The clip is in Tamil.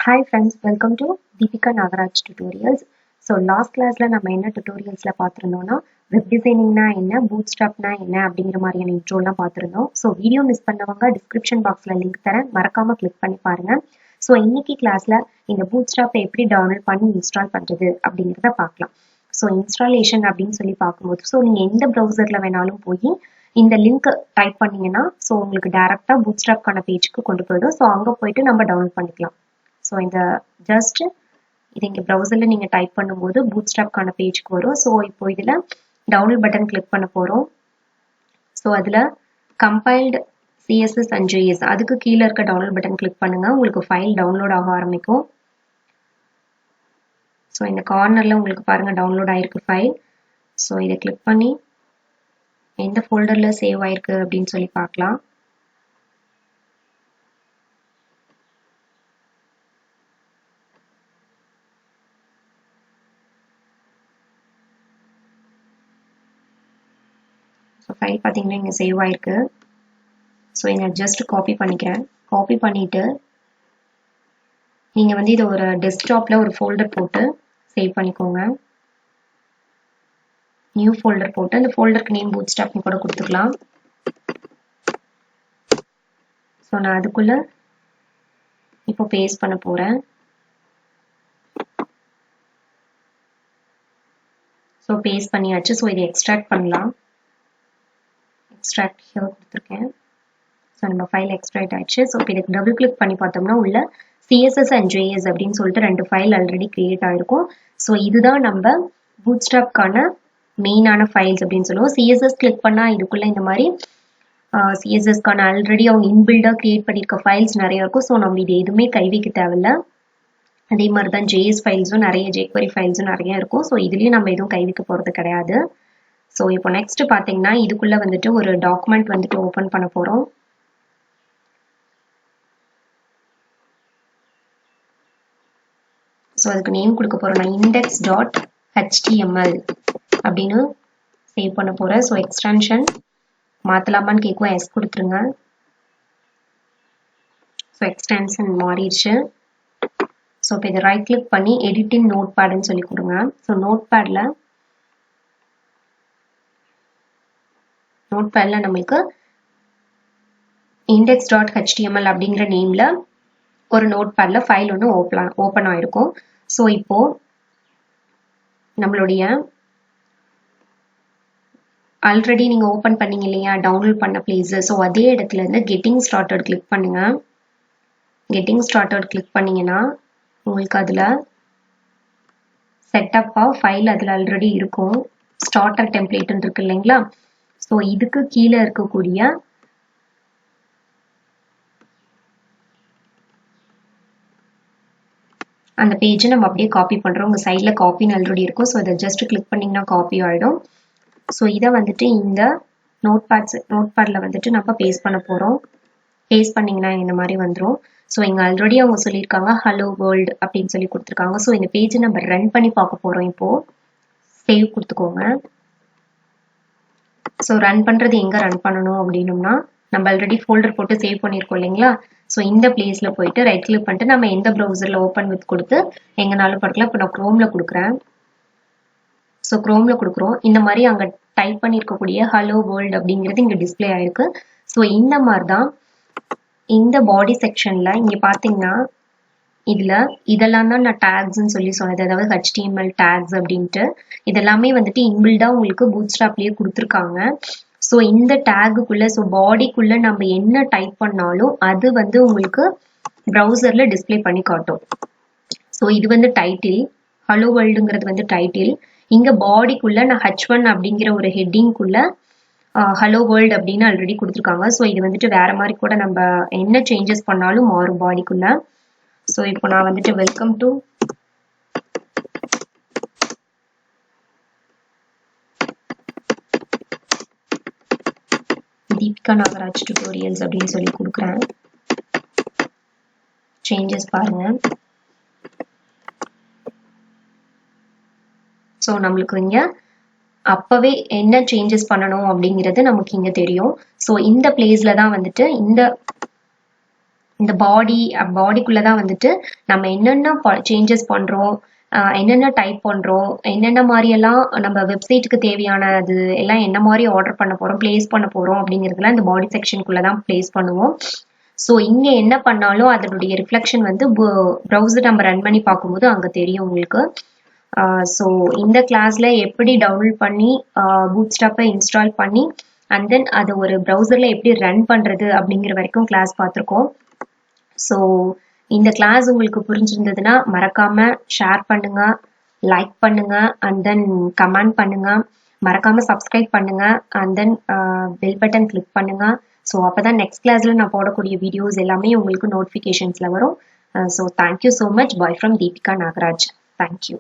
Hi friends, welcome to Deepika Nagaraj tutorials. So last class la நம்ம என்ன tutorialsல பார்த்திருந்தோம்னா web designing na என்ன bootstrap na என்ன அப்படிங்கிற மாதிரியான intro எல்லாம் பார்த்திருந்தோம். So வீடியோ மிஸ் பண்ணவங்க description boxல link தரேன், மறக்காம click பண்ணி பாருங்க. So இன்னைக்கு கிளாஸ்ல இந்த bootstrap எப்படி டவுன்லோட் பண்ணி இன்ஸ்டால் பண்றது அப்படிங்கறத பார்க்கலாம். So installation அப்படின்னு சொல்லி பார்க்கும்போது so நீங்க எந்த browserல வேணாலும் போய் இந்த லிங்க் டைப் பண்ணீங்கன்னா so உங்களுக்கு டைரக்டா bootstrap கான பேஜ்க்கு கொண்டு போய்டும். So அங்க போயிட்டு நம்ம டவுன்லோட் பண்ணிக்கலாம். So இந்த just இது இங்க browserல நீங்க டைப் பண்ணும்போது bootstrap கான பேஜ்க்கு வரும். So இப்போ இதுல டவுன்லோட் பட்டன் கிளிக் பண்ண போறோம். So அதுல compiled CSS and JS அதுக்கு கீழ இருக்க டவுன்லோட் பட்டன் கிளிக் பண்ணுங்க. உங்களுக்கு ஃபைல் டவுன்லோட் ஆக ஆரம்பிக்கும். So இந்த கார்னர்ல உங்களுக்கு பாருங்க டவுன்லோட் ஆயிருக்கு ஃபைல். So இத கிளிக் பண்ணி எந்த ஃபோல்டர்ல சேவ் ஆயிருக்கு அப்படினு சொல்லி பார்க்கலாம். So file பாத்தீங்கன்னா இங்க சேவ் ஆயிருக்கு. So இத just காப்பி பண்ணிக்கிறேன். காப்பி பண்ணிட்டு நீங்க வந்து இத ஒரு டெஸ்க்டாப்ல ஒரு ஃபோல்டர் போட்டு சேவ் பண்ணிக்கோங்க. நியூ ஃபோல்டர் போட்டு அந்த ஃபோல்டருக்கு நேம் bootstrap னு கூட கொடுத்துக்கலாம். So நான் அதுக்குள்ள இப்போ பேஸ்ட் பண்ண போறேன். So பேஸ்ட் பண்ணியாச்சு. So இதை எக்ஸ்ட்ராக்ட் பண்ணலாம். extract here கொடுத்திருக்கேன். So நம்ம ஃபைல் எக்ஸ்ட்ராக்ட் ஆயிடுச்சு. So இப்போ இதுக்கு டபுள் கிளிக் பண்ணி பார்த்தோம்னா உள்ள CSS and JS அப்படின்னு சொல்லிட்டு ரெண்டு ஃபைல் ஆல்ரெடி கிரியேட் ஆயிருக்கும். So இதுதான் நம்ம bootstrap கான மெயினான ஃபைல்ஸ் அப்படின்னு சொல்லுவோம். CSS கிளிக் பண்ணா இதுக்குள்ள இந்த மாதிரி CSS கான ஆல்ரெடி அவங்க இன்பில்டா கிரியேட் பண்ணிருக்க ஃபைல்ஸ் நிறைய இருக்கும். So நம்ம இது எதுவுமே கை வைக்க தேவையில்ல. அதே மாதிரி தான் JS ஃபைல்ஸும் நிறைய jQuery ஃபைல்ஸும் நிறைய இருக்கும். So இதுலயும் நம்ம எதுவும் கை வைக்க போறது கிடையாது. So இப்போ நெக்ஸ்ட் பாத்தீங்கன்னா இதுக்குள்ள வந்துட்டு ஒரு டாக்குமெண்ட் வந்துட்டு ஓபன் பண்ண போறோம். So அதுக்கு நேம் கொடுக்க போறோம். நான் index.html அப்படின்னு சேவ் பண்ண போறேன். So எக்ஸ்டென்ஷன் மாத்தலாமான்னு கேட்கும், எஸ் கொடுத்துருங்க. So எக்ஸ்டென்ஷன் மாறிடுச்சு. So இப்போ இதை ரைட் கிளிக் பண்ணி எடிட் இன் நோட்பேட்னு சொல்லி கொடுங்க. So நோட்பேட்ல நமக்கு index.html அப்படிங்கிற நேம்ல ஒரு நோட்பேட்ல ஃபைல் ஒன்று ஓபன் ஆயிருக்கும். ஸோ இப்போ நம்மளுடைய ஆல்ரெடி நீங்க ஓபன் பண்ணீங்க இல்லையா டவுன்லோட் பண்ண பிளேஸ். ஸோ அதே இடத்துல இருந்து கெட்டிங் ஸ்டார்டட் கிளிக் பண்ணுங்க. கெட்டிங் ஸ்டார்டட் கிளிக் பண்ணீங்கன்னா உங்களுக்கு அதுல செட்டப் ஆஃப் ஃபைல் அதுல ஆல்ரெடி இருக்கும். ஸ்டார்டர் டெம்ப்ளேட் இருக்கு இல்லைங்களா. ஸோ இதுக்கு கீழே இருக்கக்கூடிய அந்த பேஜை நம்ம அப்படியே காப்பி பண்றோம். உங்க சைட்ல காப்பின்னு ஆல்ரெடி இருக்கும். ஸோ இதை ஜஸ்ட் கிளிக் பண்ணீங்கன்னா காப்பி ஆயிடும். ஸோ இதை வந்துட்டு இந்த நோட்பேட்ல வந்துட்டு நம்ம பேஸ்ட் பண்ண போறோம். பேஸ்ட் பண்ணீங்கன்னா இந்த மாதிரி வந்துடும். ஸோ இங்க ஆல்ரெடி அவங்க சொல்லியிருக்காங்க ஹலோ வேர்ல்டு அப்படின்னு சொல்லி கொடுத்துருக்காங்க. ஸோ இந்த பேஜை நம்ம ரன் பண்ணி பார்க்க போறோம். இப்போ சேவ் கொடுத்துக்கோங்க. ஸோ ரன் பண்றது எங்க ரன் பண்ணணும் அப்படின்னோம்னா நம்ம ஆல்ரெடி ஃபோல்டர் போட்டு சேவ் பண்ணியிருக்கோம் இல்லைங்களா. ஸோ இந்த பிளேஸ்ல போயிட்டு ரைட் கிளிக் பண்ணிட்டு நம்ம எந்த ப்ரௌசர்ல ஓப்பன் வித் கொடுத்து எங்கனாலும் பார்க்கலாம். இப்போ நான் குரோம்ல கொடுக்குறேன். ஸோ குரோம்ல கொடுக்குறோம். இந்த மாதிரி அங்க டைப் பண்ணியிருக்கக்கூடிய ஹலோ வேர்ல்டு அப்படிங்கிறது இங்க டிஸ்பிளே ஆயிருக்கு. ஸோ இந்த மாதிரி தான் இந்த பாடி செக்ஷன்ல இங்க பாத்தீங்கன்னா இதுல இதெல்லாம் தான் நான் டேக்ஸ்ன்னு சொல்லி சொன்னது, அதாவது HTML டேக்ஸ் அப்படின்ட்டு இதெல்லாமே வந்துட்டு இன்பில்டா உங்களுக்கு bootstrapலயே கொடுத்துருக்காங்க. ஸோ இந்த டேக்குக்குள்ள ஸோ பாடிக்குள்ள நம்ம என்ன டைப் பண்ணாலும் அது வந்து உங்களுக்கு ப்ரௌசர்ல டிஸ்பிளே பண்ணி காட்டும். ஸோ இது வந்து டைட்டில், ஹலோ வேர்ல்டுங்கிறது வந்து டைட்டில். இங்க பாடிக்குள்ள நான் H1 அப்படிங்கிற ஒரு ஹெட்டிங்குள்ள ஹலோ வேர்ல்டு அப்படின்னு ஆல்ரெடி கொடுத்துருக்காங்க. ஸோ இது வந்துட்டு வேற மாதிரி கூட நம்ம என்ன சேஞ்சஸ் பண்ணாலும் மாறும் பாடிக்குள்ள. ஸோ இப்போ நான் வந்துட்டு welcome to Deepika Nagaraj tutorials அப்படின்னு சொல்லி கொடுக்குறேன். சேஞ்சஸ் பாருங்க. ஸோ நம்மளுக்கு இங்க அப்பவே என்ன சேஞ்சஸ் பண்ணணும் அப்படிங்கிறது நமக்கு இங்க தெரியும். ஸோ இந்த பிளேஸ்ல தான் வந்துட்டு இந்த பாடிக்குள்ள தான் வந்துட்டு நம்ம என்னென்ன சேஞ்சஸ் பண்றோம், என்னென்ன டைப் பண்றோம், என்னென்ன மாதிரி எல்லாம் நம்ம வெப்சைட்டுக்கு தேவையானது எல்லாம் என்ன மாதிரி ஆர்டர் பண்ண போறோம், பிளேஸ் பண்ண போறோம் அப்படிங்கிறதுலாம் இந்த பாடி செக்ஷனுக்குள்ள தான் பிளேஸ் பண்ணுவோம். ஸோ இங்க என்ன பண்ணாலும் அதனுடைய ரிஃப்ளெக்ஷன் வந்து ப்ரௌசர் நம்ம ரன் பண்ணி பார்க்கும்போது அங்க தெரியும் உங்களுக்கு. ஸோ இந்த கிளாஸ்ல எப்படி டவுன்லோட் பண்ணி பூட்ஸ்ட்ராப்பை இன்ஸ்டால் பண்ணி அண்ட் தென் அது ஒரு ப்ரௌசர்ல எப்படி ரன் பண்றது அப்படிங்கிற வரைக்கும் கிளாஸ் பார்த்துருக்கோம். ஸோ இந்த கிளாஸ் உங்களுக்கு புரிஞ்சிருந்ததுன்னா மறக்காம ஷேர் பண்ணுங்க, லைக் பண்ணுங்க அண்ட் தென் கமெண்ட் பண்ணுங்க, மறக்காம சப்ஸ்கிரைப் பண்ணுங்க and then bell button click பண்ணுங்க. ஸோ அப்பதான் நெக்ஸ்ட் கிளாஸ்ல நான் போடக்கூடிய வீடியோஸ் எல்லாமே உங்களுக்கு நோட்டிஃபிகேஷன்ஸ்ல வரும். So thank you so much. Bye from Deepika Nagaraj. Thank you.